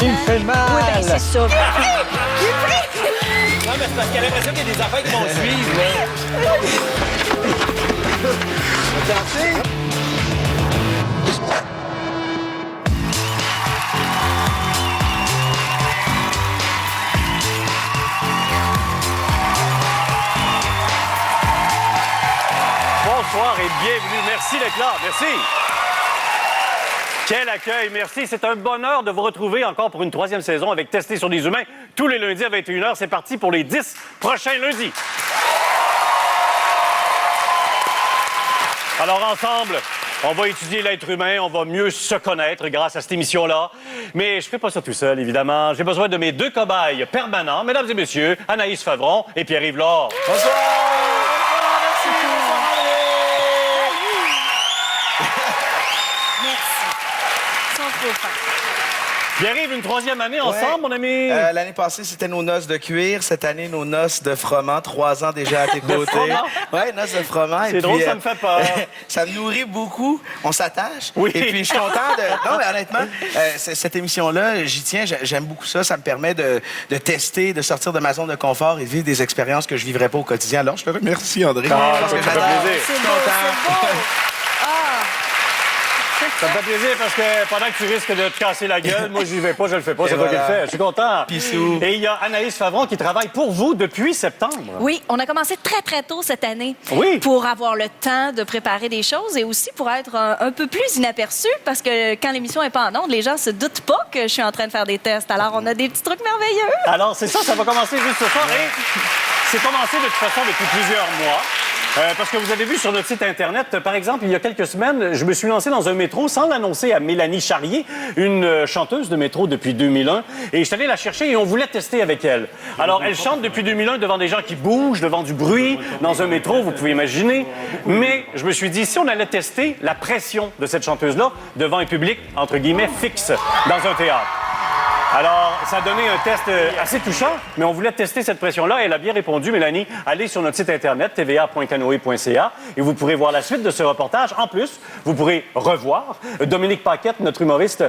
Il fait mal! Oui, ben c'est ça. Non, mais c'est parce qu'elle a l'impression qu'il y a des affaires qui vont suivre, là. Danser? Bonsoir et bienvenue. Merci d'être là. Merci. Quel accueil, merci. C'est un bonheur de vous retrouver encore pour une 3e saison avec Testé sur des humains. Tous les lundis à 21h, c'est parti pour les 10 prochains lundis. Alors ensemble, on va étudier l'être humain, on va mieux se connaître grâce à cette émission-là. Mais je ne fais pas ça tout seul, évidemment. J'ai besoin de mes 2 cobayes permanents, mesdames et messieurs, Anaïs Favron et Pierre-Yves Laure. Bonsoir! Pierre-Yves, une 3e année ensemble, mon ami? L'année passée, c'était nos noces de cuir. Cette année, nos noces de froment. 3 ans déjà à tes côtés. Oui, noces de froment. C'est drôle, ça me fait peur. Ça me nourrit beaucoup. On s'attache. Oui. Et puis, je suis content de... Non, mais honnêtement, cette émission-là, j'y tiens. J'aime beaucoup ça. Ça me permet de tester, de sortir de ma zone de confort et de vivre des expériences que je ne vivrais pas au quotidien. Alors, je te remercie, André. Parce que ça fait j'adore. plaisir. Je suis content. Ça me fait plaisir parce que pendant que tu risques de te casser la gueule, moi, j'y vais pas, je le fais pas, c'est toi qui le fais. Je suis content. Pissou. Et il y a Anaïs Favron qui travaille pour vous depuis septembre. Oui, on a commencé très, très tôt cette année. Oui. Pour avoir le temps de préparer des choses et aussi pour être un peu plus inaperçu parce que quand l'émission n'est pas en ondes, les gens se doutent pas que je suis en train de faire des tests. Alors, on a des petits trucs merveilleux. Alors, c'est ça, ça va commencer juste ce soir. Et c'est commencé de toute façon depuis plusieurs mois. Parce que vous avez vu sur notre site Internet, par exemple, il y a quelques semaines, je me suis lancé dans un métro sans l'annoncer à Mélanie Charrier, une chanteuse de métro depuis 2001. Et je suis allé la chercher et on voulait tester avec elle. Alors, elle chante depuis 2001 devant des gens qui bougent, devant du bruit, dans un métro, vous pouvez imaginer. Mais je me suis dit, si on allait tester la pression de cette chanteuse-là devant un public, entre guillemets, fixe, dans un théâtre. Alors, ça a donné un test assez touchant, mais on voulait tester cette pression-là. Elle a bien répondu, Mélanie. Allez sur notre site Internet, tva.canoe.ca, et vous pourrez voir la suite de ce reportage. En plus, vous pourrez revoir Dominique Paquette, notre humoriste,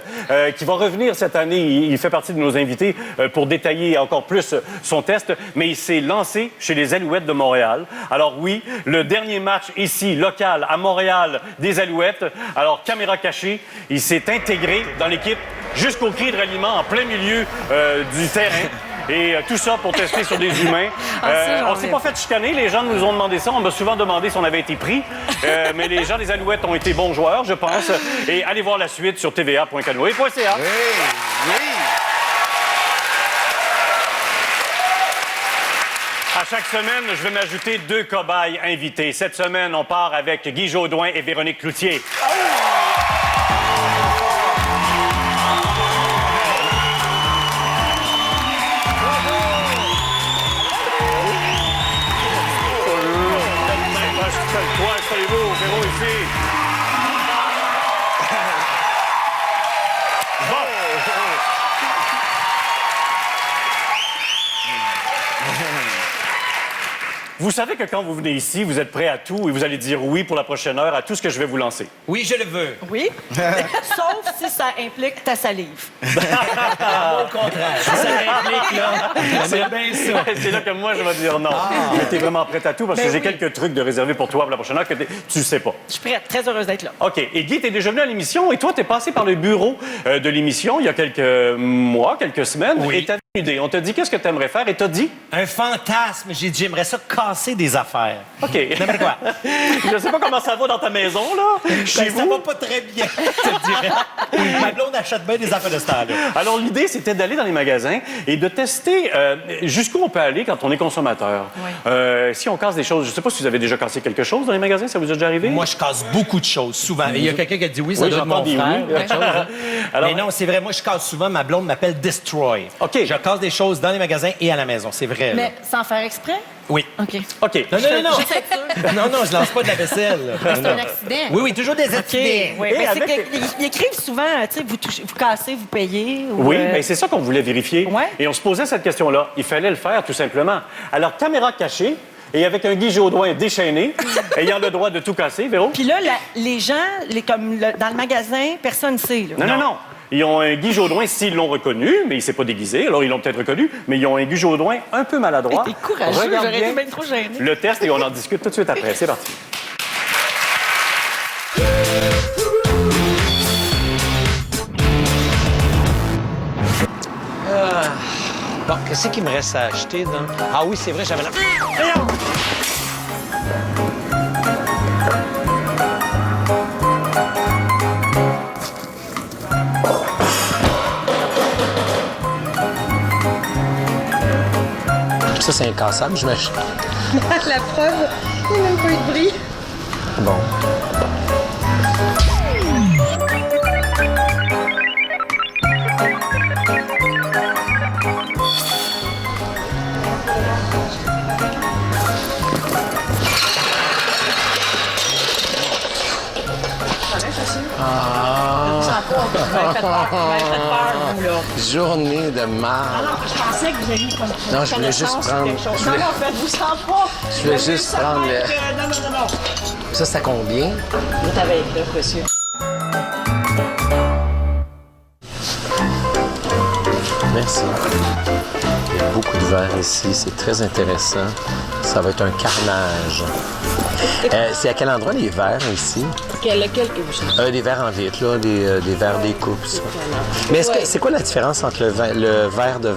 qui va revenir cette année. Il fait partie de nos invités pour détailler encore plus son test, mais il s'est lancé chez les Alouettes de Montréal. Alors oui, le dernier match ici, local, à Montréal, des Alouettes. Alors, caméra cachée, il s'est intégré dans l'équipe jusqu'au cri de ralliement en plein milieu du terrain. Et tout ça pour tester sur des humains. On s'est pas fait chicaner. Les gens nous ont demandé ça. On m'a souvent demandé si on avait été pris. Mais les gens des Alouettes ont été bons joueurs, je pense. Et allez voir la suite sur tva.canoe.ca. Oui, oui. À chaque semaine, je vais m'ajouter 2 cobayes invités. Cette semaine, on part avec Guy Jodoin et Véronique Cloutier. Installez-vous, Véro ici. Vous savez que quand vous venez ici, vous êtes prêt à tout et vous allez dire oui pour la prochaine heure à tout ce que je vais vous lancer. Oui, je le veux. Oui, sauf si ça implique ta salive. Au contraire. Ça implique, là. C'est bien ça. C'est là que moi, je vais dire non. Mais t'es vraiment prête à tout parce que Ben j'ai oui. quelques trucs de réserver pour toi pour la prochaine heure que tu sais pas. Je suis prête, très heureuse d'être là. OK. Et Guy, t'es déjà venu à l'émission et toi, t'es passé par le bureau de l'émission il y a quelques mois, quelques semaines. Oui. Et t'avais une idée. On t'a dit qu'est-ce que t'aimerais faire et t'as dit... Un fantasme. J'ai dit, j'aimerais ça casser des affaires. OK. N'importe quoi. Je sais pas comment ça va dans ta maison, là. Chez Ben, ça vous. va pas très bien, je te dirais. Ma blonde achète bien des affaires de ce temps-là. Alors, l'idée, c'était d'aller dans les magasins et de tester jusqu'où on peut aller quand on est consommateur. Si on casse des choses, je sais pas si vous avez déjà cassé quelque chose dans les magasins, ça vous est déjà arrivé? Moi, je casse beaucoup de choses, souvent. Il y a quelqu'un qui a dit oui, ça Oui, doit être j'entends mon des frère. oui. Quelque chose, hein. Alors- Mais non, c'est vrai. Moi, je casse souvent. Ma blonde m'appelle Destroy. OK. Je casse des choses dans les magasins et à la maison. C'est vrai. là. Mais sans faire exprès? Oui. OK. OK. Non, non, non, non. Juste être sûre. Non, non, je lance pas de la vaisselle. là. C'est Non, un non. accident. Oui, oui, toujours des OK. accidents. Oui, Et mais c'est avec- qu'ils écrivent souvent, tu sais, vous, vous cassez, vous payez. Ou, Oui, mais c'est ça qu'on voulait vérifier. Ouais. Et on se posait cette question-là. Il fallait le faire, tout simplement. Alors, caméra cachée et avec un Guy Jodoin déchaîné, ayant le droit de tout casser, Véro? Puis là, les gens, dans le magasin, personne ne sait. Là. Non, non, non. Ils ont un Guy Jodoin s'ils l'ont reconnu, mais il s'est pas déguisé, alors ils l'ont peut-être reconnu, mais ils ont un Guy Jodoin un peu maladroit. T'es courageux, Regarde j'aurais bien été bien trop gênée. le test et on en discute tout de suite après. C'est parti. Bon, qu'est-ce qu'il me reste à acheter, donc? Ah oui, c'est vrai, j'avais la... Voyons! Ça, c'est incassable, j'imagine. La preuve, il n'y a même pas eu de bruit. Bon. Journée de marde. Je pensais que vous aviez comme Non, je voulais juste prendre... Je voulais, Non, faites-vous sans pas. je voulais juste prendre le... Non. Ça, c'est à combien? Vous avez été là, monsieur. Merci. Il y a beaucoup de verre ici. C'est très intéressant. Ça va être un carnage. C'est à quel endroit les verres ici? Lequel que vous cherchez? Des verres en vitre, là, des verres des coupes. Ça. Mais c'est quoi la différence entre le verre de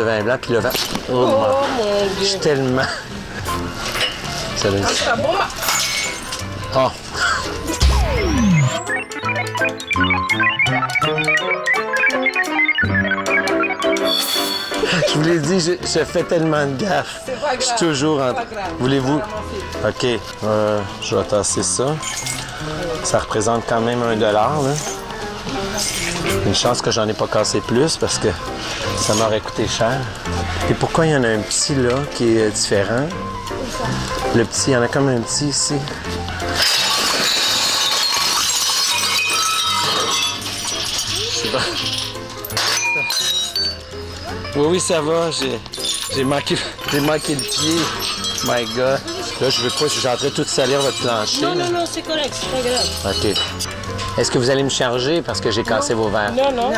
vin blanc puis le verre... Oh, mon Dieu. Je suis tellement... Ça donne... C'est bon, Oh. Je vous l'ai dit, je fais tellement de gaffes. Je suis toujours en... Voulez-vous? OK. Je vais tasser ça. Ça représente quand même $1, là. Une chance que j'en ai pas cassé plus parce que ça m'aurait coûté cher. Et pourquoi il y en a un petit, là, qui est différent? Le petit, il y en a comme un petit ici. C'est bon. Oui, ça va. J'ai manqué le pied. My God. Là, je veux pas, je suis en train de tout salir votre plancher. Non, c'est correct, c'est pas grave. OK. Est-ce que vous allez me charger parce que j'ai cassé vos verres? Non.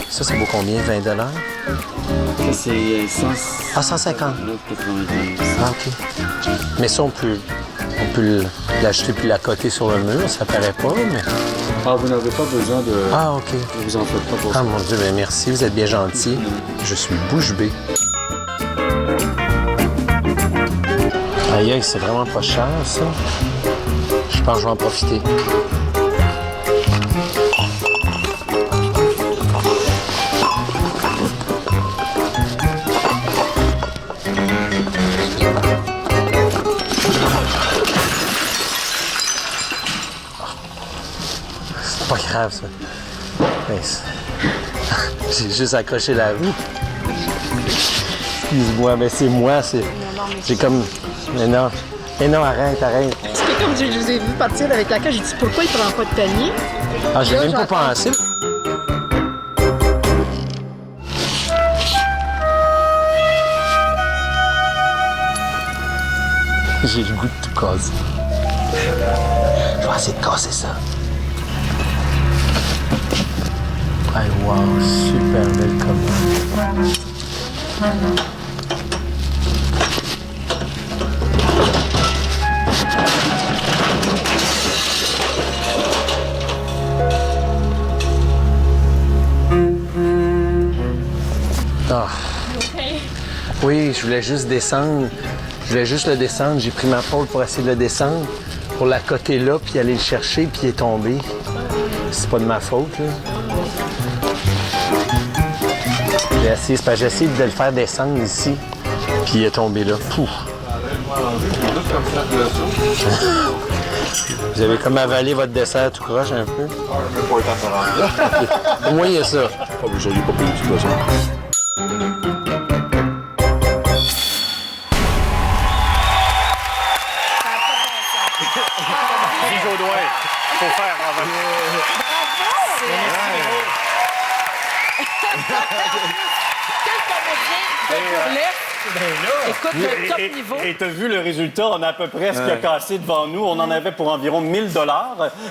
Ça vaut combien? 20 $? C'est 100. Ah, 150. 95. Ah, OK. Mais ça, on peut l'acheter puis l'accoter sur le mur. Ça paraît pas, mais... Ah, vous n'avez pas besoin de... Ah, OK. Ne vous en faites pas pour Ah, ça. mon Dieu, bien merci. Vous êtes bien gentil. Je suis bouche bée. Aïe, aïe, c'est vraiment pas cher, ça. Je pense que je vais en profiter. C'est pas grave, ça. Mais j'ai juste accroché la roue. Excuse-moi, mais c'est moi, j'ai comme... Mais non, arrête. Parce que comme je vous ai vu partir avec la cage, j'ai dit pourquoi il prend pas de panier? Ah, j'ai même pas pensé. J'ai le goût de tout casser. Je vais essayer de casser ça. Hey, wow, super belle commande. Ah. Oui, je voulais juste descendre. Je voulais juste le descendre. J'ai pris ma pôle pour essayer de le descendre, pour la coter là, puis aller le chercher, puis il est tombé. C'est pas de ma faute, là. C'est parce que j'ai essayé de le faire descendre ici, puis il est tombé là. Pouf! Vous avez comme avalé votre dessert tout croche un peu? Pas le temps de se rendre là. Au moins, il y a ça. Vous seriez pas payé de toute façon. Guy Jodoin, faut faire avant. Écoute, le top niveau. Et t'as vu le résultat, on a à peu près ce qui a cassé devant nous. On en avait pour environ 1000 $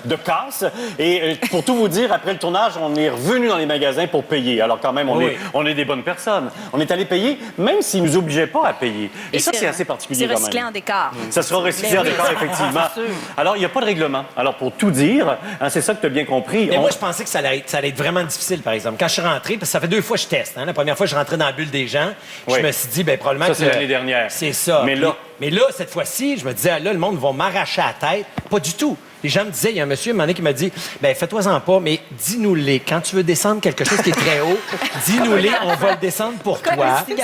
de casse. Et pour tout vous dire, après le tournage, on est revenu dans les magasins pour payer. Alors quand même, on est des bonnes personnes. On est allé payer, même s'ils nous obligeaient pas à payer. Et ça, c'est assez particulier C'est quand recyclé même. en décor. Ça sera recyclé en décor, effectivement. Alors, il n'y a pas de règlement. Alors, pour tout dire, hein, c'est ça que tu as bien compris. Mais moi, je pensais que ça allait être vraiment difficile, par exemple. Quand je suis rentré, parce que ça fait 2 fois que je teste. Hein. La première fois, je suis rentré dans la bulle des gens. Oui. Je me suis dit, ben probablement Ça, que... c'est l'année dernière. C'est ça. Mais là... Mais là, cette fois-ci, je me disais, là, le monde va m'arracher la tête. Pas du tout. Les gens me disaient, il y a un monsieur, un moment donné, qui m'a dit, ben fais-toi-en pas, mais dis-nous-les. Quand tu veux descendre quelque chose qui est très haut, dis-nous-les, on va le descendre pour toi.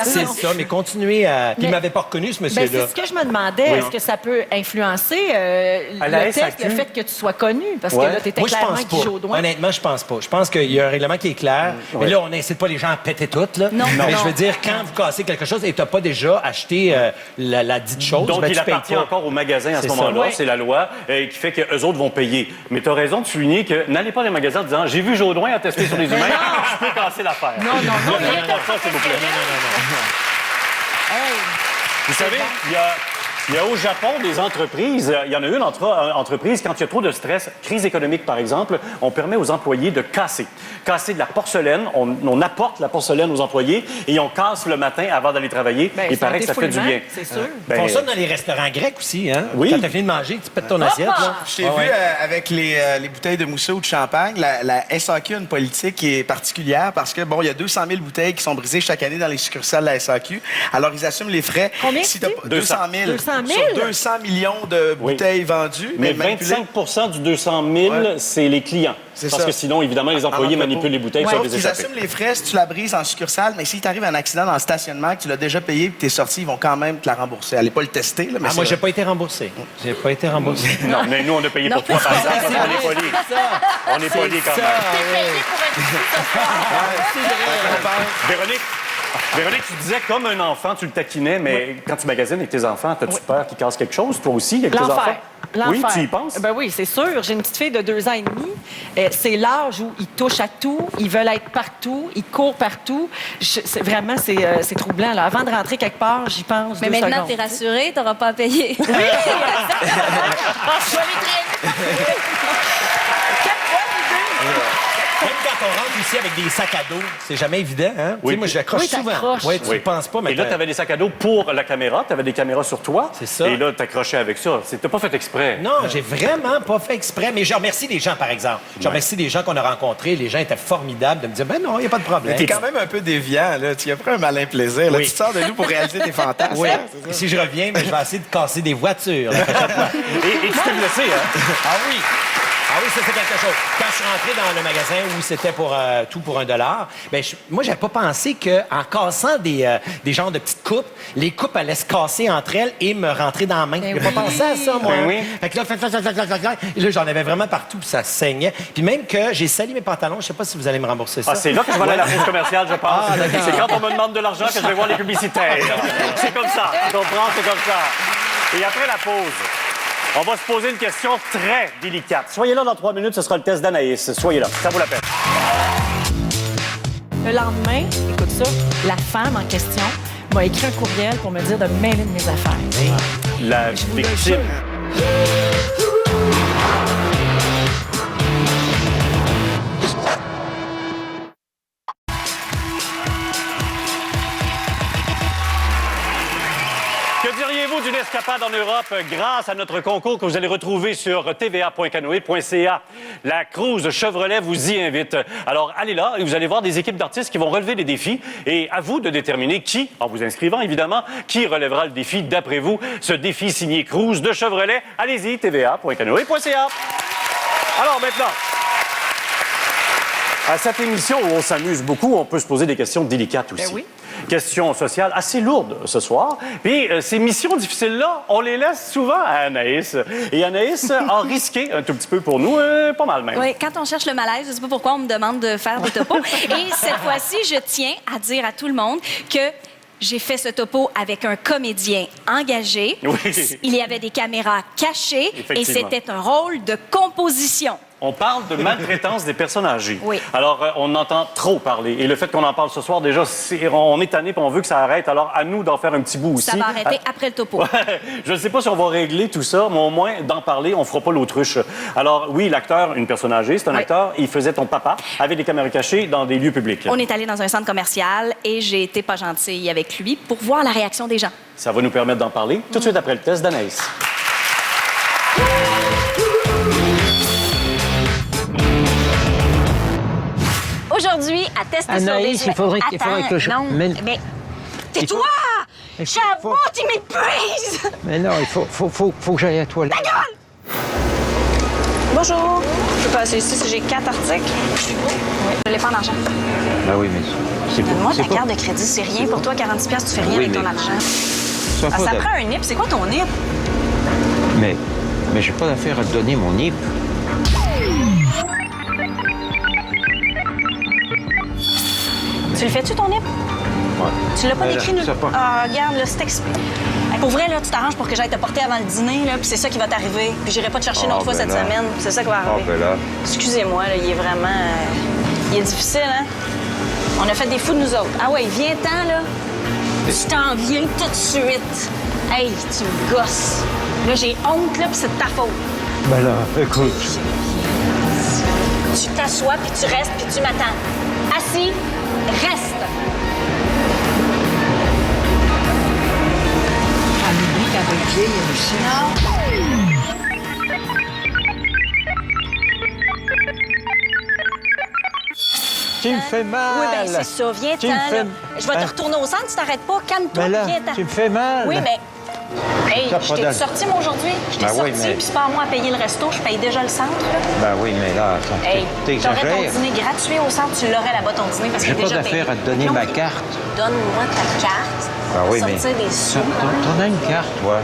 C'est ça, mais continuez à... Puis il m'avait pas reconnu, ce Ben, monsieur-là. c'est ce que je me demandais. Est-ce que ça peut influencer À la le test, SAQ? le fait que tu sois connu? Parce Ouais. que là, tu étais Moi, je clairement pense Guy pas. Jodoin. Honnêtement, je pense pas. Je pense qu'il y a un règlement qui est clair. Mais là, on n'incite pas les gens à péter tout. Là. Non. Mais Non. je veux dire, quand vous cassez quelque chose et tu n'as pas déjà acheté la dite chose, Donc, ben, il tu payes appartient pas. encore au magasin à ce C'est ça. moment-là. Ouais. C'est la loi qui fait qu'eux autres vont payer. Mais tu as raison de souligner que n'allez pas dans les magasins en disant « J'ai vu Jodoin à tester sur les humains, je peux casser l'affaire. » Non, non, non. Ne faites pas ça, s'il vous plaît. Vous savez, il y a au Japon des entreprises, il y en a une entreprise, quand il y a trop de stress, crise économique par exemple, on permet aux employés de casser. Casser de la porcelaine, on apporte la porcelaine aux employés et on casse le matin avant d'aller travailler. Ben, Il paraît que ça fait du défoulement, bien. c'est sûr. Ils font ça dans les restaurants grecs aussi. Hein? Oui. Quand tu as fini de manger, tu pètes ton assiette. Là. Je t'ai vu avec les bouteilles de mousseux ou de champagne. La SAQ a une politique qui est particulière parce que, bon, il y a 200 000 bouteilles qui sont brisées chaque année dans les succursales de la SAQ. Alors, ils assument les frais. Combien Si tu t'as dis? pas- 200 000. 200 000? Sur 200 millions de bouteilles vendues. Mais manipulées. 25 du 200 000, Ouais. c'est les clients. C'est Parce ça. que sinon, évidemment, les employés En entrepôt. manipulent les bouteilles Ouais. sur Sauf les qu'ils échappées. assument les frais si tu la brises en succursale, mais s'il t'arrive un accident dans le stationnement, que tu l'as déjà payé et que tu es sorti, ils vont quand même te la rembourser. Allez pas le tester, là, mais Ah, moi, c'est j'ai pas été remboursé. J'ai pas été remboursé. Non, mais nous, on a payé pour toi, par exemple. parce qu'on est polis. On est polis quand même. Véronique, tu disais comme un enfant, tu le taquinais, mais quand tu magasines avec tes enfants, as-tu peur qu'ils cassent quelque chose, toi aussi, avec tes enfants? L'enfer. Oui, L'enfer. tu y penses? Ben oui, c'est sûr. J'ai une petite fille de 2 ans et demi. C'est l'âge où ils touchent à tout, ils veulent être partout, ils courent partout. Vraiment, c'est troublant. Là. Avant de rentrer quelque part, j'y pense. Mais 2 maintenant, secondes. t'es rassuré, t'auras pas à payer. Oui, Même quand on rentre ici avec des sacs à dos, c'est jamais évident. Hein? Tu sais, moi, j'accroche Oui, souvent. t'accroches. Ouais, tu Oui. ne penses pas, mais Et là, tu avais des sacs à dos pour la caméra, tu avais des caméras sur toi. C'est ça. Et là, tu accrochais avec ça. T'as pas fait exprès. Non, j'ai vraiment pas fait exprès. Mais je remercie les gens, par exemple. Je remercie les gens qu'on a rencontrés. Les gens étaient formidables de me dire, ben non, il n'y a pas de problème. T'es quand même un peu déviant, là. Tu as pris un malin plaisir. Là. Oui. Tu te sors de nous pour réaliser tes fantasmes. Oui. hein, c'est ça? Si je reviens, ben, je vais essayer de casser des voitures. la prochaine fois. Et tu t'es blessé, hein? Ah oui! Ah oui, ça, c'est quelque chose. Quand je suis rentré dans le magasin où c'était pour tout pour $1, ben, moi, j'avais pas pensé qu'en cassant des genres de petites coupes, les coupes allaient se casser entre elles et me rentrer dans la main. J'ai pas pensé à ça, moi. Ben oui. Fait que là, et là, j'en avais vraiment partout, puis ça saignait. Puis même que j'ai sali mes pantalons, je sais pas si vous allez me rembourser ça. Ah, c'est là que je vais aller à la pause commerciale, je pense. Ah, d'accord. C'est quand on me demande de l'argent que je vais voir les publicitaires. C'est comme ça. Tu comprends? C'est comme ça. Et après la pause, on va se poser une question très délicate. Soyez là dans 3 minutes, ce sera le test d'Anaïs. Soyez là, ça vaut la peine. Le lendemain, écoute ça, la femme en question m'a écrit un courriel pour me dire de me mêler de mes affaires. La Je vous le victime. jure. Que diriez-vous d'une escapade en Europe grâce à notre concours que vous allez retrouver sur tva.canoe.ca? La cruise Chevrolet vous y invite. Alors, allez là et vous allez voir des équipes d'artistes qui vont relever des défis. Et à vous de déterminer qui, en vous inscrivant évidemment, qui relèvera le défi d'après vous. Ce défi signé Cruise de Chevrolet. Allez-y, tva.canoe.ca. Alors maintenant, à cette émission où on s'amuse beaucoup, on peut se poser des questions délicates aussi. Ben oui. questions sociales assez lourdes ce soir. Puis ces missions difficiles-là, on les laisse souvent à Anaïs. Et Anaïs a risqué un tout petit peu pour nous, pas mal même. Oui, quand on cherche le malaise, je ne sais pas pourquoi on me demande de faire des topos. Et cette fois-ci, je tiens à dire à tout le monde que j'ai fait ce topo avec un comédien engagé. Oui. Il y avait des caméras cachées et Effectivement. c'était un rôle de composition. On parle de maltraitance des personnes âgées. Oui. Alors, on entend trop parler. Et le fait qu'on en parle ce soir, déjà, on est tanné et on veut que ça arrête. Alors, à nous d'en faire un petit bout aussi. Ça va arrêter après le topo. Je ne sais pas si on va régler tout ça, mais au moins, d'en parler, on fera pas l'autruche. Alors, oui, l'acteur, une personne âgée, c'est un acteur. Il faisait ton papa avec des caméras cachées dans des lieux publics. On est allé dans un centre commercial et j'ai été pas gentille avec lui pour voir la réaction des gens. Ça va nous permettre d'en parler tout de suite après le test d'Anaïs. Aujourd'hui, à tester Anaïs, sur des... il faudrait que je... Non, Mais- mais... Tais-toi! Chabot, tu m'épuises! Mais non, il faut que j'aille à la toilette. Bonjour. Je peux passer ici si j'ai 4 articles. Oui. Je l'ai pas en argent. Ben oui, mais c'est pas... Donne-moi ta c'est pas- carte de crédit, c'est rien pour toi, 40$, tu fais rien Oui, avec ton mais- argent. Ça Ah, pas ça de- prend un NIP. C'est quoi ton NIP? Mais j'ai pas d'affaire à te donner mon NIP. Tu le fais-tu, ton NIP? Ouais. Tu l'as pas Ben là, décrit, nous? ça pas. Ah, regarde, là, c'est expliqué. Pour vrai, là, tu t'arranges pour que j'aille te porter avant le dîner, là, puis c'est ça qui va t'arriver. Puis j'irai pas te chercher une autre fois ben cette là. semaine. C'est ça qui va arriver. ben là. Excusez-moi, là, il est vraiment... il est difficile, hein? On a fait des fous de nous autres. Ah ouais, viens-t'en, là. Tu t'en viens tout de suite. Hey, tu me gosses. Là, j'ai honte, là, puis c'est de ta faute. Ben là, écoute. Tu t'assois, puis tu restes, puis tu m'attends. Assis, reste. Tu me fais mal. Oui, bien, c'est ça. Viens-t'en, Tu me fais- là. Je vais te retourner au centre, tu t'arrêtes pas. Calme-toi, Ben là, viens-t'en. tu me fais mal. Oui, mais... Hey, T'as je pas t'ai d'aide. sorti, moi, aujourd'hui. Je t'ai Ben oui, sorti, mais- puis c'est pas à moi à payer le resto. Je paye déjà le centre, là. Ben oui, mais là, attends, Hey, t'aurais ton t'exagères. dîner gratuit au centre, tu l'aurais là-bas, ton dîner, parce que J'ai pas déjà d'affaire payé. à te donner Non, ma mais carte. Donne-moi ta carte. Ben oui, mais... Sortir des sous. T'en as une carte, toi.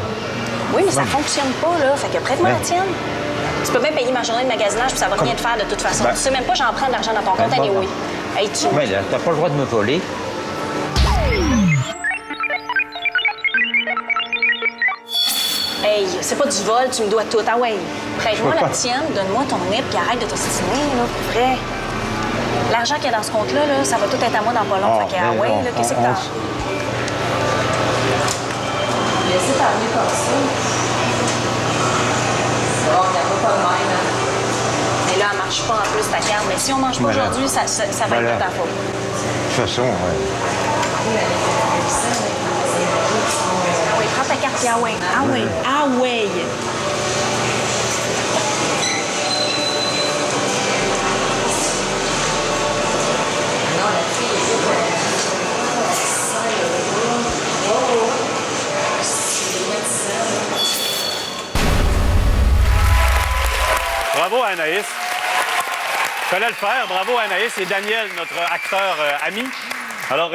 Oui, mais ça fonctionne pas, là. Fait que prête-moi Ben- la tienne. Tu peux même payer ma journée de magasinage, puis ça va rien te faire de toute façon. Ben- Tu sais même pas, j'en prends de l'argent dans ton compte, Ben, anyway. Hey, tu... Mais là, t'as pas le droit de me voler. Hey, c'est pas du vol, tu me dois tout. Ah ouais, prête-moi Je peux la pas. tienne, donne-moi ton NIP, puis arrête de t'ostiner, là, pour vrai. L'argent qu'il y a dans ce compte-là, là, ça va tout être à moi dans pas long. Ah, Fait que, ah ben ouais, non, là, qu'est-ce que on- t'as? Laissez parler comme ça. Bon, regarde pas de même, hein. Mais là, elle marche pas en plus, ta carte. Mais si on mange pas Voilà. aujourd'hui, ça va Voilà. être de ta faute. De toute façon, ouais. Ah oui, prends ta carte, puis ah ouais. Ah ouais, ah ouais. Bravo, Anaïs. Fallait le faire. Bravo, Anaïs et Daniel, notre acteur ami. Alors,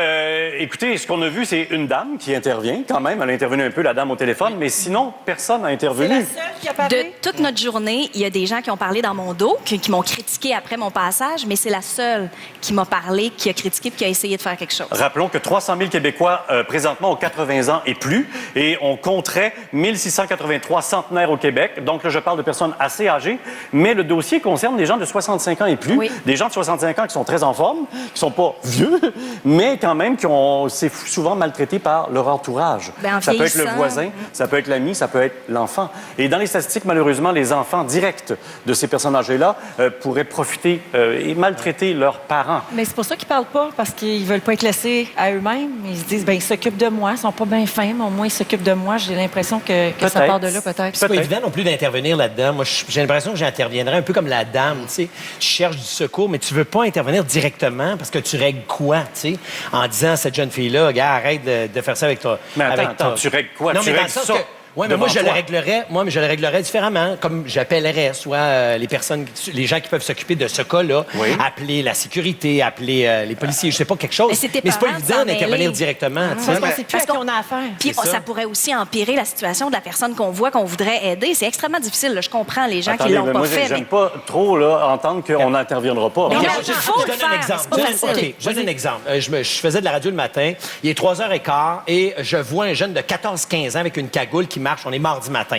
écoutez, ce qu'on a vu, c'est une dame qui intervient quand même. Elle a intervenu un peu, la dame au téléphone, mais sinon, personne n'a C'est intervenu. la seule qui a parlé. De toute notre journée, il y a des gens qui ont parlé dans mon dos, qui m'ont critiqué après mon passage, mais c'est la seule qui m'a parlé, qui a critiqué puis qui a essayé de faire quelque chose. Rappelons que 300 000 Québécois présentement ont 80 ans et plus, et on compterait 1683 centenaires au Québec. Donc là, je parle de personnes assez âgées, mais le dossier concerne des gens de 65 ans et plus, Oui. des gens de 65 ans qui sont très en forme, qui sont pas vieux, mais quand même qui ont c'est souvent maltraités par leur entourage. Ben, en ça peut être le vieillissant. voisin, ça peut être l'ami, ça peut être l'enfant. Et dans les statistiques, malheureusement, les enfants directs de ces personnes âgées-là pourraient profiter et maltraiter leurs parents. Mais c'est pour ça qu'ils parlent pas, parce qu'ils veulent pas être laissés à eux-mêmes. Ils se disent, ben ils s'occupent de moi, ils sont pas bien fins, mais au moins ils s'occupent de moi. J'ai l'impression que ça Peut-être. part de là, peut-être. C'est pas Peut-être. évident non plus d'intervenir là-dedans. Moi, j'ai l'impression que j'interviendrais un peu comme la dame, tu sais. Tu cherches du secours, mais tu veux pas intervenir directement parce que tu règles quoi, tu sais, en disant à cette jeune fille-là, gars, arrête de faire ça avec toi. Mais attends, avec tu règles quoi? Non, Tu mais dans règles le sens ça. que Oui, mais moi, je le toi. réglerais. Moi, mais je le réglerais différemment. Comme j'appellerais soit les gens qui peuvent s'occuper de ce cas-là, appeler la sécurité, appeler les policiers, je sais pas, quelque chose. Mais c'est tes c'est pas parents évident s'en d'intervenir mêler. directement. tu sais. Parce qu'on sait plus à qui on a affaire. Puis C'est ça. ça pourrait aussi empirer la situation de la personne qu'on voit, qu'on voudrait aider. C'est extrêmement difficile. Là. Je comprends les gens qui Attendez, l'ont mais pas moi, fait. j'aime pas trop là, entendre qu'on n'interviendra pas. Mais Regarde, il faut le Je donne un faire. exemple. C'est pas Juste- facile. OK, je donne un exemple. Je faisais de la radio le matin. Il est 3h15 et je vois un jeune de 14-15 ans avec une cagoule qui marche. On est mardi matin.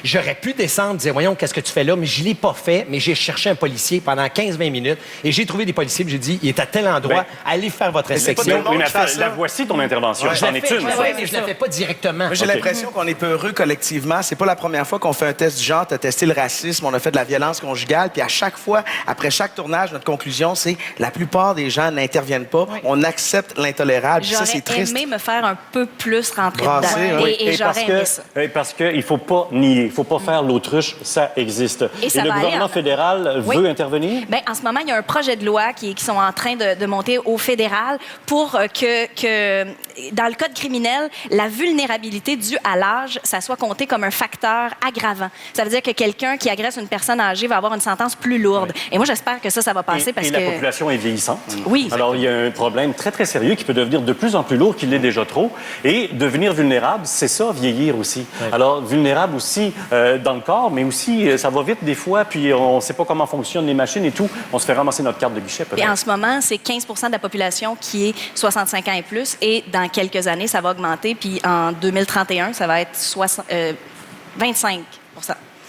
J'aurais pu descendre, dire, voyons, qu'est-ce que tu fais là? Mais je l'ai pas fait. Mais j'ai cherché un policier pendant 15-20 minutes et j'ai trouvé des policiers. Puis j'ai dit, il est à tel endroit. Allez faire votre c'est pas inspection. tout le monde mais qui fait attends, ça. la voici ton intervention. Je J'en la ai fais, une. mais je la fais pas directement. Moi, j'ai l'impression qu'on est peureux collectivement. C'est pas la première fois qu'on fait un test du genre. T'as testé le racisme, on a fait de la violence conjugale. Puis à chaque fois, après chaque tournage, notre conclusion, c'est la plupart des gens n'interviennent pas. On accepte l'intolérable. Puis ça, J'aurais c'est triste. aimé me faire un peu plus rentrer Brasser, dedans. oui. Et j'aurais aimé ça. Parce qu'il ne faut pas nier, il ne faut pas faire l'autruche, ça existe. Et ça le va gouvernement aller en- fédéral Oui. veut intervenir? Bien, en ce moment, il y a un projet de loi qui sont en train de monter au fédéral pour que, dans le code criminel, la vulnérabilité due à l'âge, ça soit compté comme un facteur aggravant. Ça veut dire que quelqu'un qui agresse une personne âgée va avoir une sentence plus lourde. Et moi, j'espère que ça va passer parce et que... la population est vieillissante. Oui. Alors, il y a un problème très, très sérieux qui peut devenir de plus en plus lourd qu'il l'est déjà trop. Et devenir vulnérable, c'est ça, vieillir aussi. Alors, vulnérable aussi dans le corps, mais aussi, ça va vite des fois, puis on ne sait pas comment fonctionnent les machines et tout. On se fait ramasser notre carte de guichet, peut-être. Et en ce moment, c'est 15 de la population qui est 65 ans et plus. Et dans quelques années, ça va augmenter. Puis en 2031, ça va être 25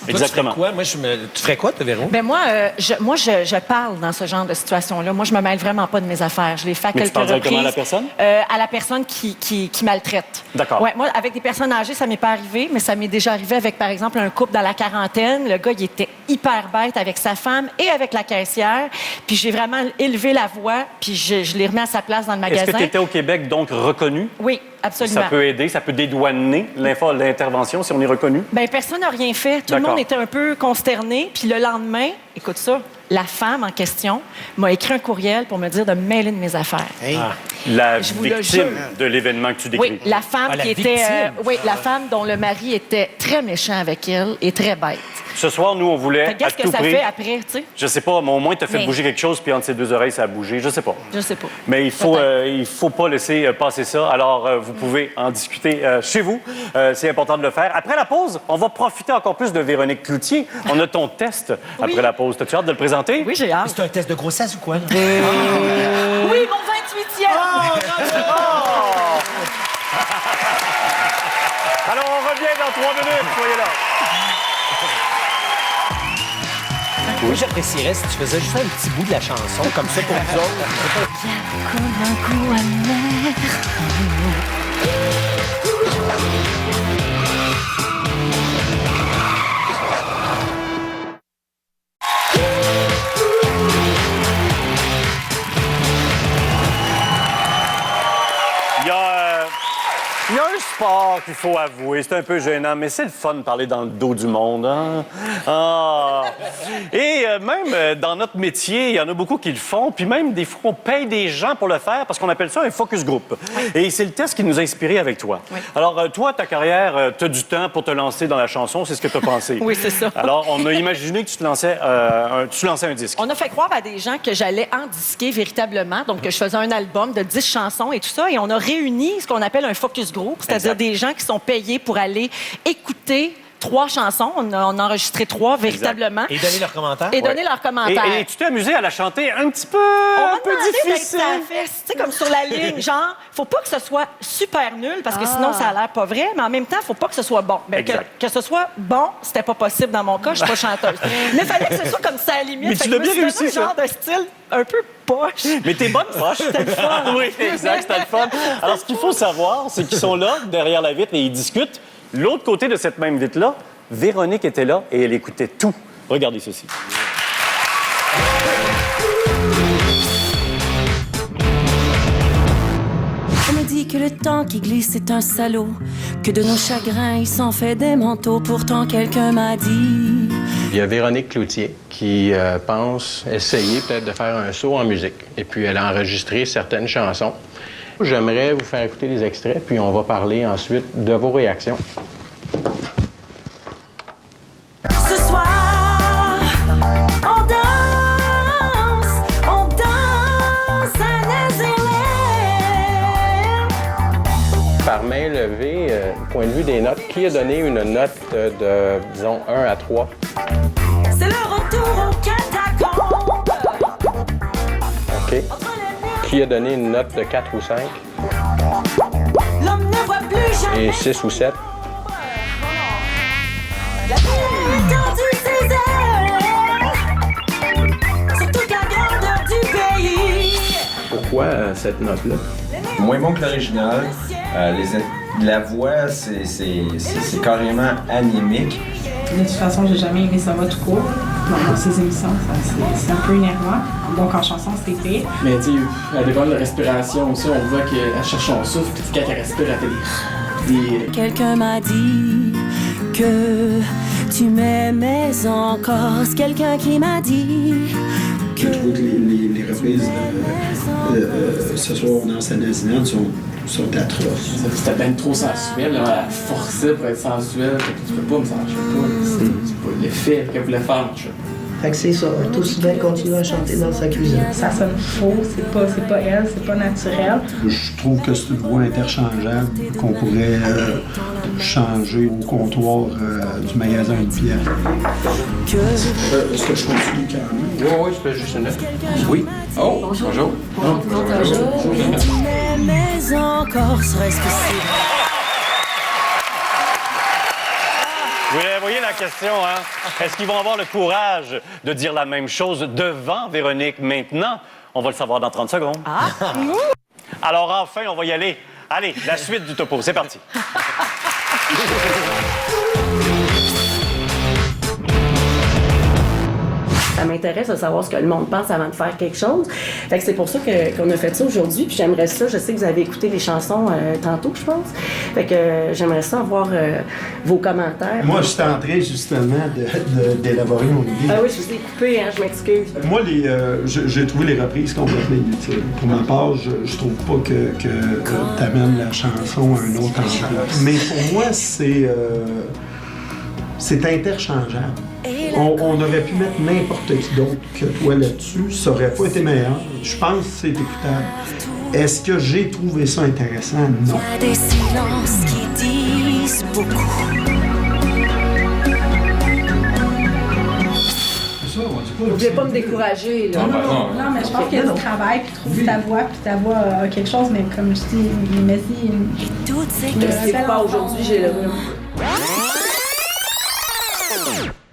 Exactement. Toi, tu ferais quoi? Tu ferais quoi, toi, Véro? Ben moi, je parle dans ce genre de situation-là. Moi, je me mêle vraiment pas de mes affaires. Je l'ai fait à Mais tu quelques parles directement reprises. à la personne? À la personne qui maltraite. D'accord. Ouais, moi, avec des personnes âgées, ça m'est pas arrivé, mais ça m'est déjà arrivé avec, par exemple, un couple dans la quarantaine. Le gars, il était hyper bête avec sa femme et avec la caissière. Puis j'ai vraiment élevé la voix, puis je l'ai remis à sa place dans le magasin. Est-ce que tu étais au Québec, donc reconnu? Oui, absolument. Ça peut aider, ça peut dédouaner l'intervention si on est reconnu? Ben personne n'a rien fait. Tout le D'accord. monde était un peu consterné. Puis le lendemain, écoute ça, la femme en question m'a écrit un courriel pour me dire de me mêler de mes affaires. Hey. La Je vous le victime jure. de l'événement que tu décris. Oui, la femme Ah, la qui était, victime. oui, la femme dont le mari était très méchant avec elle et très bête. Ce soir, nous, on voulait Fait que à qu'est-ce que tout ça prix... fait après, tu sais? Je sais pas, mais au moins, tu as fait Mais- bouger quelque chose, puis entre ses deux oreilles, ça a bougé. Je sais pas. Je sais pas. Mais il faut pas laisser passer ça. Alors, vous pouvez en discuter chez vous. C'est important de le faire. Après la pause, on va profiter encore plus de Véronique Cloutier. On a ton test après la pause. T'as-tu hâte de le présenter? Oui, j'ai hâte. C'est un test de grossesse ou quoi? là? Oui, mon 28e! Alors, on revient dans 3 minutes. Soyez là. Moi, j'apprécierais si tu faisais juste un petit bout de la chanson, comme ça pour nous autres. Comme un coup amer. Il y a un sport qu'il faut avouer, c'est un peu gênant, mais c'est le fun de parler dans le dos du monde. Hein? Ah. Et même dans notre métier, il y en a beaucoup qui le font, puis même des fois, on paye des gens pour le faire parce qu'on appelle ça un focus group. Et c'est le test qui nous a inspirés avec toi. Alors, toi, ta carrière, tu as du temps pour te lancer dans la chanson, c'est ce que tu as pensé. Oui, c'est ça. Alors, on a imaginé que tu lançais un disque. On a fait croire à des gens que j'allais en disquer véritablement, donc que je faisais un album de 10 chansons et tout ça, et on a réuni ce qu'on appelle un focus group, c'est-à-dire Exact. des gens qui sont payés pour aller écouter 3 chansons. On a enregistré 3 véritablement. Et donner leurs commentaires? Et donner leurs commentaires. Et tu t'es amusé à la chanter un petit peu, On un m'a peu demandé d'être difficile. sur la fesse, tu sais, comme sur la ligne, genre, faut pas que ce soit super nul, parce que sinon, ça a l'air pas vrai, mais en même temps, faut pas que ce soit bon. Ben, Exact. que ce soit bon, c'était pas possible dans mon cas, je suis pas chanteuse. Mais il fallait que ce soit comme ça à la limite. Mais Fait tu que l'as je me bien suis donné réussi, un genre ça. de style un peu poche. Mais t'es bonne poche. C'était le fun. Oui, exact, c'était le fun. Alors, ce qu'il faut savoir, c'est qu'ils sont là, derrière la vitre, et ils discutent. L'autre côté de cette même vitre-là, Véronique était là et elle écoutait tout. Regardez ceci. On me dit que le temps qui glisse est un salaud, que de nos chagrins il s'en fait des manteaux, pourtant quelqu'un m'a dit. Il y a Véronique Cloutier qui pense essayer peut-être de faire un saut en musique. Et puis elle a enregistré certaines chansons. J'aimerais vous faire écouter des extraits, puis on va parler ensuite de vos réactions. Ce soir, on danse à Nazareth. Par main levée, point de vue des notes, qui a donné une note de, disons, 1 à 3? C'est le retour aux catacombes. OK. Qui a donné une note de 4 ou 5? L'homme ne voit plus jamais. Et 6 ou 7? La pluie étendue ses ailes sur toute la grandeur du pays. Pourquoi cette note-là? Moins bon que l'original. La voix, c'est carrément anémique. De toute façon, j'ai jamais aimé ça va tout court. Dans ces émissions, c'est un peu énervant. Donc en chanson, c'est pire. Mais tu sais, elle dépend de la respiration aussi. On voit qu'elle cherche son souffle, puis quand elle respire, elle fait des... Quelqu'un m'a dit que tu m'aimais encore. C'est quelqu'un qui m'a dit que... Je trouve que les reprises ce soir dans sa nazinade sont atroces. C'était bien trop sensuel, là. Elle forçait pour être sensuelle. Tu peux pas, mais ça marchait pas. C'est pas l'effet qu'elle voulait faire, marchait pas. Fait que c'est ça, tout aussi bien continuer à chanter dans sa cuisine. Ça sonne faux, c'est pas elle, c'est pas naturel. Je trouve que c'est une voix interchangeable qu'on pourrait changer au comptoir du magasin de pierre. Est-ce que je continue quand même? Oui, je fais juste une note. Oui. Oh, bonjour. Bonjour. Tu m'aimais encore, serait-ce que c'est... Vous voyez la question, hein? Est-ce qu'ils vont avoir le courage de dire la même chose devant Véronique maintenant? On va le savoir dans 30 secondes. Ah! Alors enfin, on va y aller. Allez, la suite du topo, c'est parti. Ça m'intéresse de savoir ce que le monde pense avant de faire quelque chose. Fait que c'est pour ça qu'on a fait ça aujourd'hui. Puis j'aimerais ça, je sais que vous avez écouté les chansons tantôt, je pense. Fait que j'aimerais ça avoir vos commentaires. Moi, je suis en train justement d'élaborer mon idée. Ah oui, je vous ai coupé, hein, je m'excuse. Moi, j'ai trouvé les reprises complètement inutiles. Pour ma part, je trouve pas que t'amènes la chanson à un autre endroit. Mais pour moi, c'est interchangeable. On aurait pu mettre n'importe qui d'autre que toi là-dessus. Ça aurait pas été meilleur. Je pense que c'est écoutable. Est-ce que j'ai trouvé ça intéressant? Non. Il y a des silences qui disent beaucoup. Vous pouvez pas me décourager, là. Non, mais je pense qu'il y a du travail, puis trouve ta voix, puis ta voix a quelque chose, mais comme je dis, Messi... C'est pas aujourd'hui, j'ai le rhume.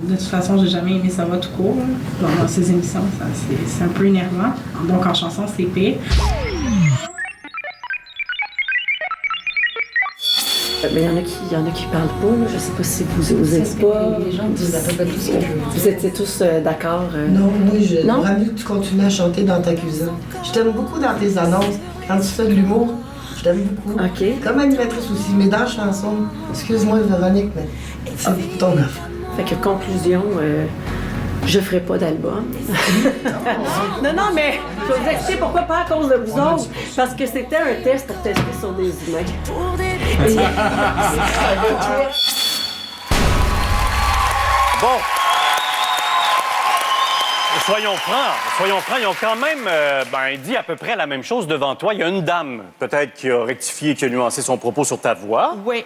De toute façon, j'ai jamais aimé ça va tout court. Dans ces émissions, c'est un peu énervant. Donc en chanson, c'est pire. Mais il y en a qui parlent pas, là. Je sais pas si vous êtes pas... Les gens disent à peu près tout ce que je veux. Vous étiez tous d'accord? Non, j'aimerais mieux que tu continues à chanter dans ta cuisine. Je t'aime beaucoup dans tes annonces. Quand tu fais de l'humour, je t'aime beaucoup. OK. Comme animatrice aussi, mais dans la chanson, excuse-moi Véronique, mais c'est ton affaire. Fait que conclusion, je ferai pas d'album. non, mais je vais vous expliquer pourquoi pas à cause de vous autres. Parce que c'était un test pour tester sur des humains. Bon. Soyons francs, ils ont quand même dit à peu près la même chose devant toi. Il y a une dame, peut-être, qui a rectifié, qui a nuancé son propos sur ta voix. Oui.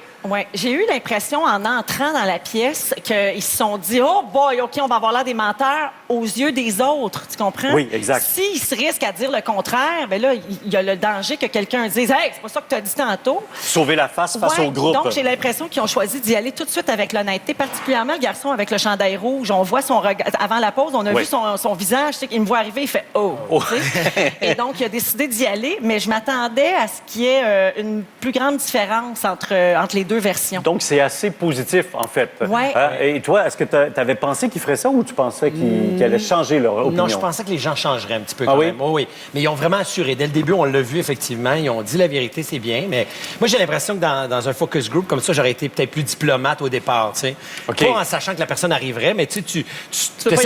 J'ai eu l'impression, en entrant dans la pièce, qu'ils se sont dit « Oh boy, OK, on va avoir l'air des menteurs aux yeux des autres. » Tu comprends? Oui, exact. S'ils se risquent à dire le contraire, bien là, il y a le danger que quelqu'un dise « Hey, c'est pas ça que tu as dit tantôt. » Sauver la face au groupe. Donc, j'ai l'impression qu'ils ont choisi d'y aller tout de suite avec l'honnêteté, particulièrement le garçon avec le chandail rouge. On voit son regard. Avant la pause, on a vu son visage. Il me voit arriver, il fait « Oh! » Et donc, il a décidé d'y aller, mais je m'attendais à ce qu'il y ait une plus grande différence entre les deux versions. Donc, c'est assez positif, en fait. Ouais. Et toi, est-ce que tu avais pensé qu'ils feraient ça ou tu pensais qu'ils allaient changer leur opinion? Non, je pensais que les gens changeraient un petit peu quand même. Oui. Mais ils ont vraiment assuré. Dès le début, on l'a vu, effectivement. Ils ont dit la vérité, c'est bien. Mais moi, j'ai l'impression que dans un focus group comme ça, j'aurais été peut-être plus diplomate au départ, tu sais. Pas en sachant que la personne arriverait, mais tu essaies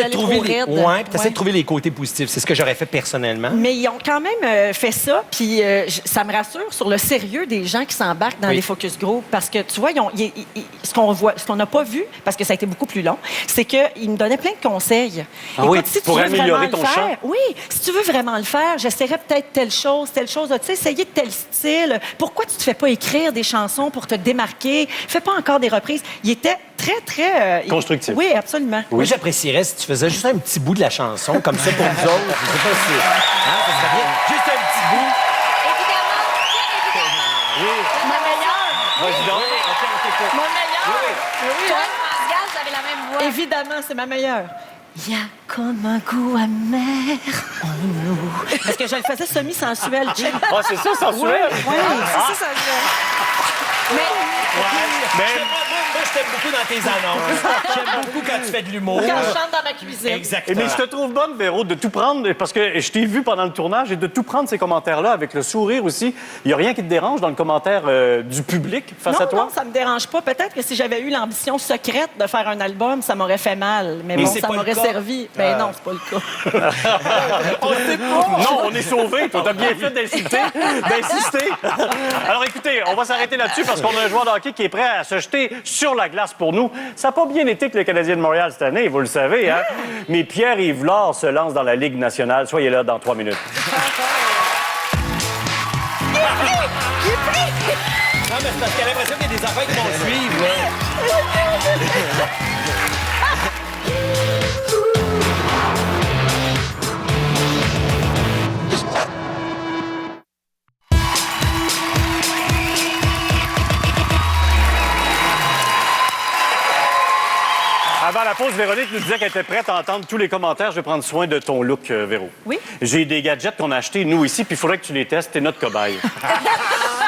de trouver... T'essaies de trouver les côtés positifs. C'est ce que j'aurais fait personnellement. Mais ils ont quand même fait ça, puis ça me rassure sur le sérieux des gens qui s'embarquent dans les focus group, parce que, tu vois, ce qu'on n'a pas vu, parce que ça a été beaucoup plus long, c'est qu'ils me donnaient plein de conseils. Ah oui, pour améliorer ton chant. Oui, si tu veux vraiment le faire, j'essaierais peut-être telle chose. Tu sais, essayer de tel style. Pourquoi tu te fais pas écrire des chansons pour te démarquer? Fais pas encore des reprises. Il était très, très... constructif. Oui, absolument. Oui, j'apprécierais si tu faisais juste un petit bout de la chanson, comme ça pour nous autres. Je sais pas si... Hein, ça serait bien. Juste un petit bout. Évidemment. Ma meilleure. Vas-y donc. Mon meilleur. Oui, Toi, hein? Pascal, vous avez la même voix. Évidemment, c'est ma meilleure. Il y a comme un goût amer en nous. Parce que je le faisais semi-sensuel. Ah, c'est ça, sensuel? Oui, c'est ça, sensuel. Mais... Moi, je t'aime beaucoup dans tes annonces. J'aime beaucoup quand tu fais de l'humour. Quand je chante dans ma cuisine. Exactement. Mais je te trouve bonne, Véro, de tout prendre, parce que je t'ai vu pendant le tournage, et de tout prendre ces commentaires-là avec le sourire aussi. Il n'y a rien qui te dérange dans le commentaire du public face à toi? Non, ça me dérange pas. Peut-être que si j'avais eu l'ambition secrète de faire un album, ça m'aurait fait mal. Mais bon, ça m'aurait servi. Mais non, c'est pas le cas. On sait pas. Non, on est sauvés. Tu as bien fait d'insister. Alors écoutez, on va s'arrêter là-dessus parce qu'on a un joueur de hockey qui est prêt à se jeter sur la glace pour nous. Ça n'a pas bien été que le Canadien de Montréal cette année, vous le savez, hein? Mais Pierre-Yves Lard se lance dans la Ligue nationale. Soyez là dans 3 minutes. Non, mais c'est parce qu'elle a l'impression qu'il y a des affaires qui vont suivre. Avant la pause, Véronique nous disait qu'elle était prête à entendre tous les commentaires. Je vais prendre soin de ton look, Véro. Oui. J'ai des gadgets qu'on a achetés, nous, ici, puis il faudrait que tu les testes. T'es notre cobaye.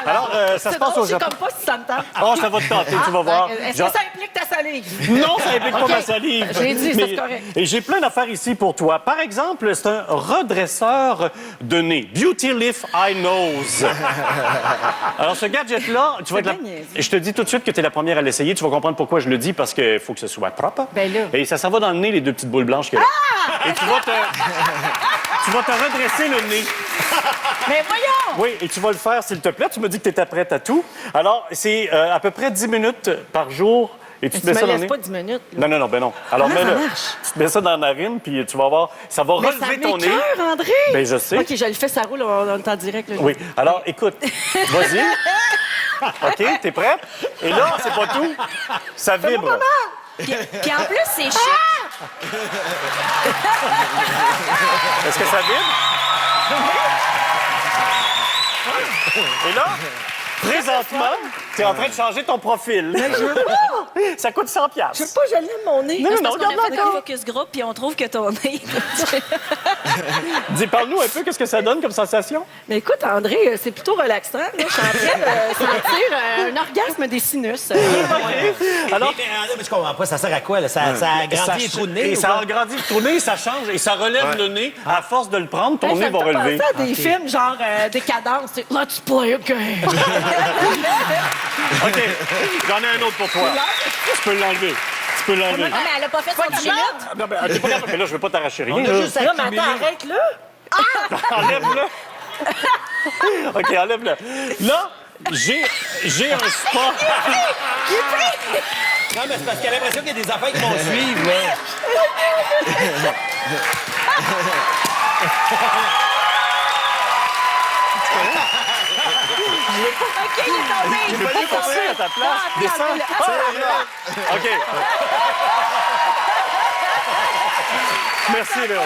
Alors, ça se passe au Japon. C'est comme pas si ça me tente. Oh, ça va te tenter, tu vas voir. Est-ce que ça implique ta salive? Non, ça implique pas ma salive. J'ai dit, c'est correct. Et j'ai plein d'affaires ici pour toi. Par exemple, c'est un redresseur de nez. Beauty Lift Eye Nose. Alors, ce gadget-là, tu vas être je te dis tout de suite que tu es la première à l'essayer. Tu vas comprendre pourquoi je le dis, parce qu'il faut que ce soit propre. Ben là. Et ça s'en va dans le nez, les deux petites boules blanches qu'il y a là. Et tu vas te redresser le nez. Mais voyons! Oui, et tu vas le faire, s'il te plaît. Tu me dis que tu étais prête à tout. Alors, c'est à peu près 10 minutes par jour. Et tu te mets ça dans le nez. pas 10 minutes. Là. Non, ben non. Alors, mets-le. Marche? Tu te mets ça dans la narine, puis tu vas voir, ça va relever ton nez. André! Ben, je sais. OK, je le fais, ça roule, on est en direct. Là. Oui. Alors, écoute, vas-y. OK, t'es prête? Et là, c'est pas tout. Ça vibre. Puis en plus, c'est chic. Est-ce que ça vibre? Et là, présentement, tu es en train de changer ton profil. Ça coûte 100$. Je veux pas, je l'aime, mon nez. Non, non, on a fait encore. un focus group puis on trouve que ton nez... Dis, parle-nous un peu, qu'est-ce que ça donne comme sensation? Mais écoute, André, c'est plutôt relaxant. Là. Je suis en train de sentir un orgasme des sinus. Alors, mais je comprends pas, ça sert à quoi? Là? Ça agrandit les trous de nez? Et ça agrandit le trou de nez, ça change et ça relève le nez. À force de le prendre, ton nez va relever. Ça à des films genre Décadence. Let's play a game. OK, j'en ai un autre pour toi. Tu peux l'enlever. Tu peux l'enlever. Ah, mais elle a pas fait son 10 minutes. Non, mais t'es pas capable. Mais là, je veux pas t'arracher rien. On a juste Non, mais attends, arrête-le. Enlève-le. OK, enlève-le. Là, j'ai un spa. Non, mais c'est parce qu'elle a l'impression qu'il y a des affaires qui vont suivre. Là. OK, il est tombé. Je vais pas passer à ta place. Descends. OK. Merci, Léo.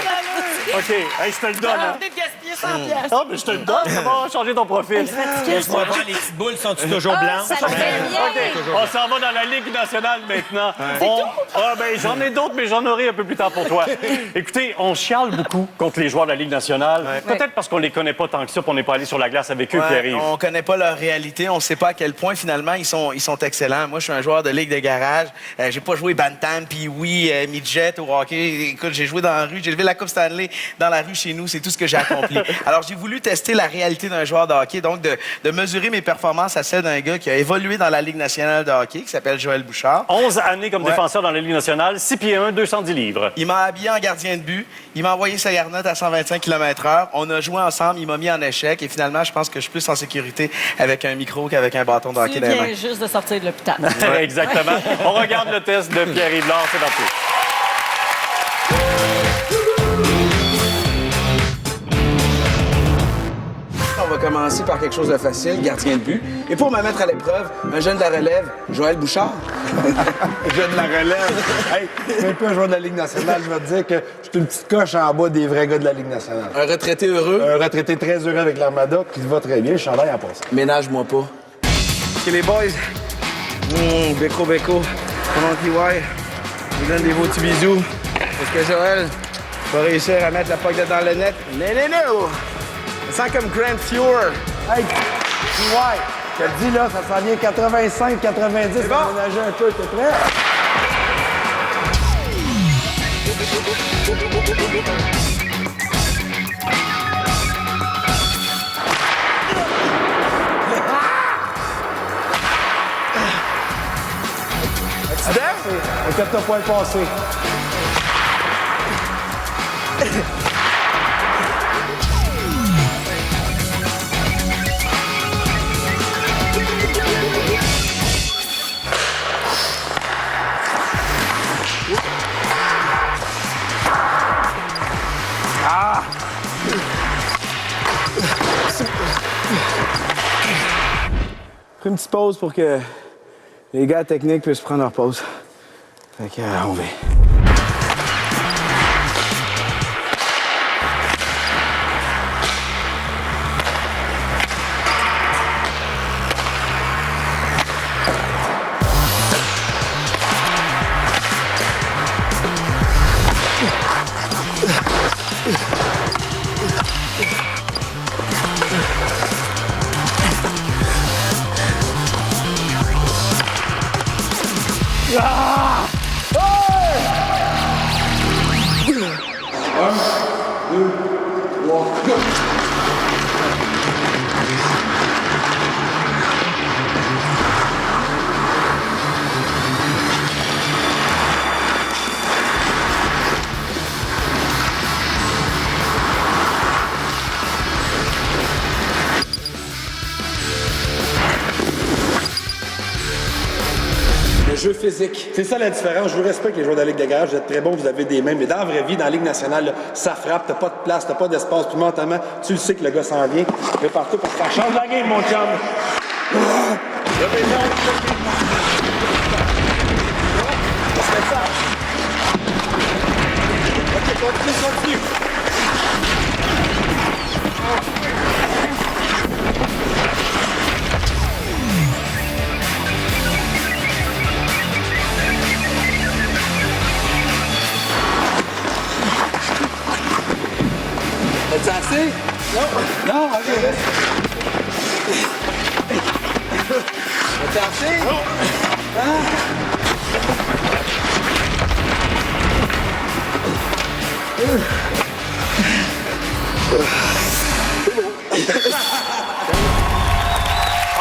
OK. Hey, je te le donne. Hein. Arrêtez de gaspiller 100$. Ah, mais je te le donne. Ça va changer ton profil. Laisse-moi voir, les petites boules sont-tu toujours blanches? Ça te fait bien. OK. On s'en va dans la Ligue nationale maintenant. Ben, j'en ai d'autres, mais j'en aurai un peu plus tard pour toi. Écoutez, on chiale beaucoup contre les joueurs de la Ligue nationale. Peut-être parce qu'on les connaît pas tant que ça, puis on n'est pas allé sur la glace avec eux qui arrivent. On connaît pas leur réalité. On sait pas à quel point, finalement, ils sont excellents. Moi, je suis un joueur de Ligue de garage. J'ai pas joué Bantam, puis oui, midget au hockey. Écoute, j'ai joué dans la rue. J'ai levé la Coupe Stanley dans la rue chez nous. C'est tout ce que j'ai accompli. Alors, j'ai voulu tester la réalité d'un joueur de hockey, donc de mesurer mes performances à celles d'un gars qui a évolué dans la Ligue nationale de hockey, qui s'appelle Joël Bouchard. 11 années comme défenseur dans la Ligue nationale, 6 pieds 1, 210 livres. Il m'a habillé en gardien de but. Il m'a envoyé sa garnotte à 125 km/h. On a joué ensemble. Il m'a mis en échec. Et finalement, je pense que je suis plus en sécurité avec un micro qu'avec un bâton de hockey dans les mains. Tu viens juste de sortir de l'hôpital. Exactement. On regarde le test de Pierre-Yves Lard. C'est parti. On va commencer par quelque chose de facile, gardien de but. Et pour me mettre à l'épreuve, un jeune de la relève, Joël Bouchard. Jeune de la relève. Hey, c'est un peu un joueur de la Ligue nationale. Je vais te dire que je suis une petite coche en bas des vrais gars de la Ligue nationale. Un retraité heureux. Un retraité très heureux avec l'Armada, qui va très bien. Le chandail en passant. Ménage-moi pas. OK, les boys. Béco. Comment tu vas? Je vous donne des beaux petits bisous. Est-ce que Joël va réussir à mettre la puck dans le net? Non! Ça sent comme Grand Fjord. Hey, ouais, je te dis là, ça s'en vient 85, 90, c'est bon. On va ménager un peu, t'es prêt? Accident? Inquiète-toi pas le passé. Pris une petite pause pour que les gars techniques puissent prendre leur pause. Fait que, on va. Le jeu physique. C'est ça la différence. Je vous respecte les joueurs de la Ligue de garage. Vous êtes très bons, vous avez des mains. Mais dans la vraie vie, dans la Ligue nationale, là, ça frappe. T'as pas de place, t'as pas d'espace. Puis mentalement, tu le sais que le gars s'en vient. Prépare-toi parce que ça change la game, mon chum. OK, continue. As-tu assez? Non. Non, OK. As-tu assez? Non.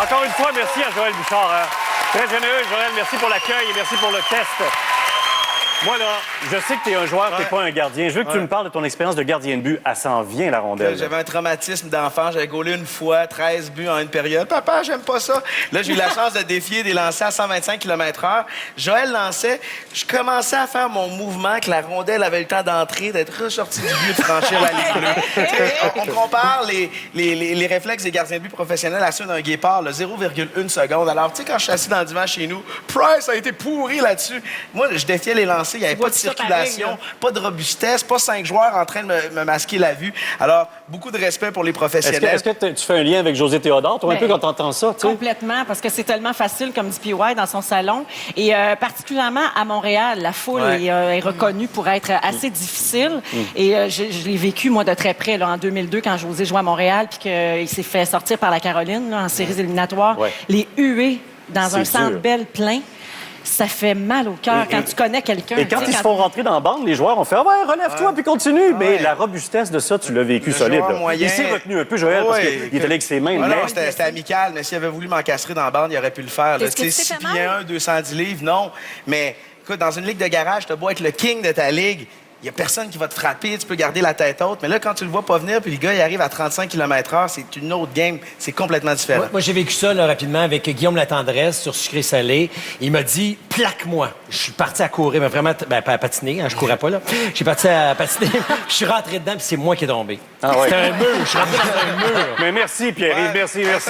Encore une fois, merci à Joël Bouchard. Très généreux, Joël. Merci pour l'accueil et merci pour le test. Moi, là, je sais que tu es un joueur, tu n'es pas un gardien. Je veux que tu me parles de ton expérience de gardien de but. Elle s'en vient, la rondelle. J'avais un traumatisme d'enfant. J'avais gaulé une fois, 13 buts en une période. Papa, j'aime pas ça. Là, j'ai eu la chance de défier des lancers à 125 km/h. Joël lançait. Je commençais à faire mon mouvement, que la rondelle avait le temps d'entrer, d'être ressortie du but, de franchir la ligne bleue. On compare les réflexes des gardiens de but professionnels à ceux d'un guépard, 0,1 seconde. Alors, tu sais, quand je suis assis dans le divan chez nous, Price a été pourri là-dessus. Moi, je défiais les lancers. Il n'y avait pas de circulation, pas de robustesse, pas 5 joueurs en train de me masquer la vue. Alors, beaucoup de respect pour les professionnels. Est-ce que tu fais un lien avec José Théodore, toi, un peu, quand tu entends ça? T'sais? Complètement, parce que c'est tellement facile, comme dit PY, dans son salon. Et particulièrement à Montréal, la foule est reconnue pour être assez difficile. Et je l'ai vécu, moi, de très près, là, en 2002, quand José jouait à Montréal, puis qu'il s'est fait sortir par la Caroline, là, en séries éliminatoires. Les huées dans un centre Bell plein. ça fait mal au cœur quand tu connais quelqu'un. Et quand ils se font rentrer dans la bande, les joueurs ont fait « Ah ouais, relève-toi, puis continue. Mais la robustesse de ça, tu l'as vécu solide. Moyen... Il s'est retenu un peu, Joël, parce qu'il est allé avec ses mains. Non, c'était amical, mais s'il avait voulu m'encastrer dans la bande, il aurait pu le faire. Est-ce que tu t'es 6 fait pieds 1, 210 livres, non. Mais écoute, dans une ligue de garage, t'as beau être le king de ta ligue, il n'y a personne qui va te frapper, tu peux garder la tête haute. Mais là, quand tu le vois pas venir, puis le gars, il arrive à 35 km/h, c'est une autre game. C'est complètement différent. Moi, j'ai vécu ça là, rapidement avec Guillaume Latendresse sur Sucré-Salé. Il m'a dit « Plaque-moi ». Je suis parti à courir, mais vraiment, pas à patiner, hein, je courais pas, là. Je suis parti à patiner, je suis rentré dedans, puis c'est moi qui ai tombé. Ah, ouais. C'était un mur, je suis rentré dans un mur. Mais merci, Pierre-Yves, merci. Merci.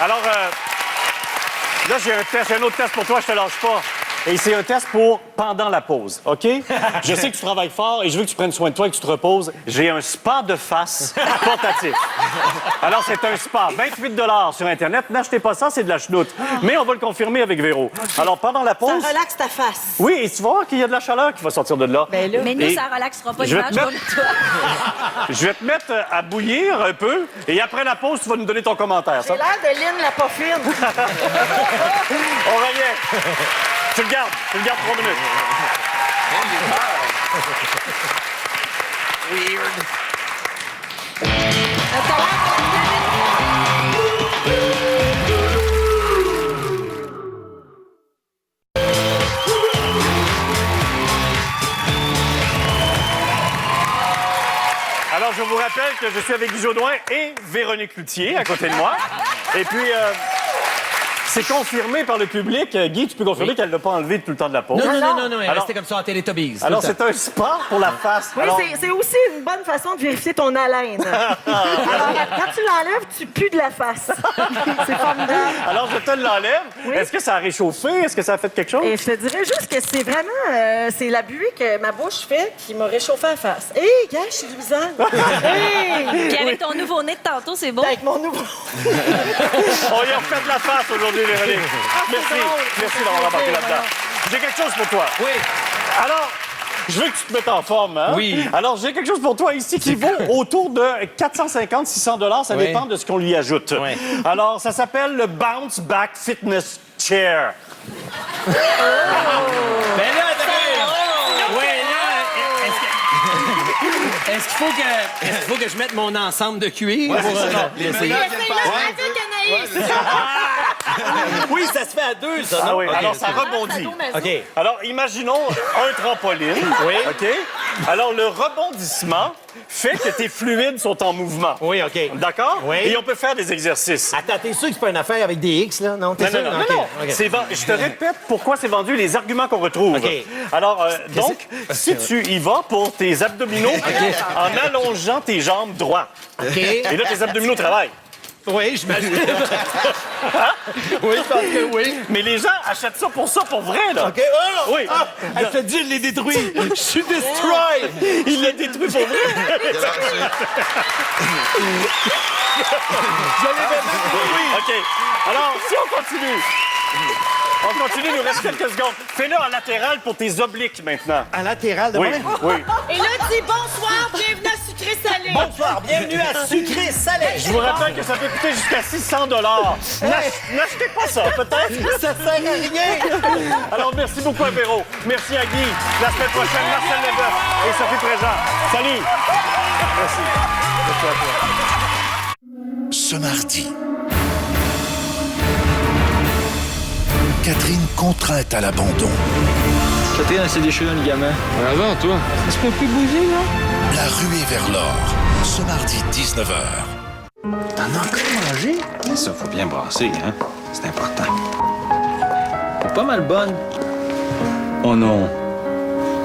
Alors, là, j'ai un autre test pour toi, je te lâche pas. Et c'est un test pour pendant la pause, OK? Je sais que tu travailles fort et je veux que tu prennes soin de toi et que tu te reposes. J'ai un spa de face portatif. Alors, c'est un spa, 28 $ sur Internet. N'achetez pas ça, c'est de la chenoute. Mais on va le confirmer avec Véro. Alors, pendant la pause... Ça relaxe ta face. Oui, et tu vas voir qu'il y a de la chaleur qui va sortir de là. Mais nous, ça relaxera pas l'image comme toi. Je vais te mettre à bouillir un peu et après la pause, tu vas nous donner ton commentaire. J'ai l'air de Lynn la pas fine. On revient. Tu le gardes 3 minutes. Weird. Alors, je vous rappelle que je suis avec Guy Jodoin et Véronique Cloutier à côté de moi. Et puis... c'est confirmé par le public. Guy, tu peux confirmer qu'elle ne l'a pas enlevé tout le temps de la pause? Non, elle restait comme ça en Télétobies. Alors, c'est un spa pour la face. Oui, alors... c'est aussi une bonne façon de vérifier ton haleine. Alors, quand tu l'enlèves, tu pues de la face. C'est formidable. Alors, je te l'enlève. Oui. Est-ce que ça a réchauffé? Est-ce que ça a fait quelque chose? Et je te dirais juste que c'est vraiment... c'est la buée que ma bouche fait qui m'a réchauffé la face. Hé, gars, je suis Louisanne. Hey! Puis avec ton nouveau-né de tantôt, c'est beau. Avec mon nouveau... On y a refait de la face aujourd'hui, Véronique. Merci d'avoir embarqué là-dedans. J'ai quelque chose pour toi. Oui. Alors, je veux que tu te mettes en forme, hein? Oui. Alors, j'ai quelque chose pour toi ici qui vaut autour de 450-600 $. Ça dépend de ce qu'on lui ajoute. Oui. Alors, ça s'appelle le Bounce Back Fitness Chair. Ben là, est-ce qu'il faut que je mette mon ensemble de cuir pour essayer? Oui, ça se fait à deux, ça, non? Ah oui, Okay. alors ça rebondit. OK. Alors, imaginons un trampoline. Oui. OK? Alors, le rebondissement fait que tes fluides sont en mouvement. Oui, OK. D'accord? Oui. Et on peut faire des exercices. Attends, t'es sûr que c'est pas une affaire avec des X, là? Non, t'es Non, sûr? non, non, OK, non. OK. Je te répète pourquoi c'est vendu, les arguments qu'on retrouve. OK. Alors, donc, si tu y vas pour tes abdominaux en allongeant tes jambes droites. OK. Et là, tes abdominaux travaillent. Oui, j'imagine. Oui, je pense que oui. Mais les gens achètent ça pour vrai, là. OK. Oh! Oui. Ah, elle te dit, il les détruit. Je suis destroy. Il l'a détruit pour vrai. Oui. OK. Alors, si on continue. Il nous reste quelques secondes. Fais-le en latéral pour tes obliques maintenant. En latéral de Oui, moi? oui. Et là, dis bonsoir, bienvenue à Sucré-Salé. Bonsoir, bienvenue à Sucré-Salé. Je vous rappelle que ça peut coûter jusqu'à 600 $. N'achetez pas ça, peut-être. Ça sert à rien. Alors, merci beaucoup à Véro. Merci à Guy. La semaine prochaine, Marcel Leboeuf et Sophie Préjean. Salut. Merci. Merci à toi. Ce mardi, Catherine contrainte à l'abandon. Catherine, elle s'est déchiré un ligament. Avant, toi. Est-ce qu'on peut bouger, là? La ruée vers l'or, ce mardi 19h. T'en as encore mangé? Mais ça, faut bien brasser, hein? C'est important. Pas mal bonne. Oh non.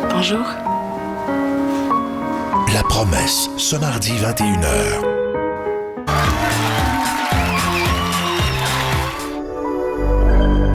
Bonjour. La promesse, ce mardi 21h.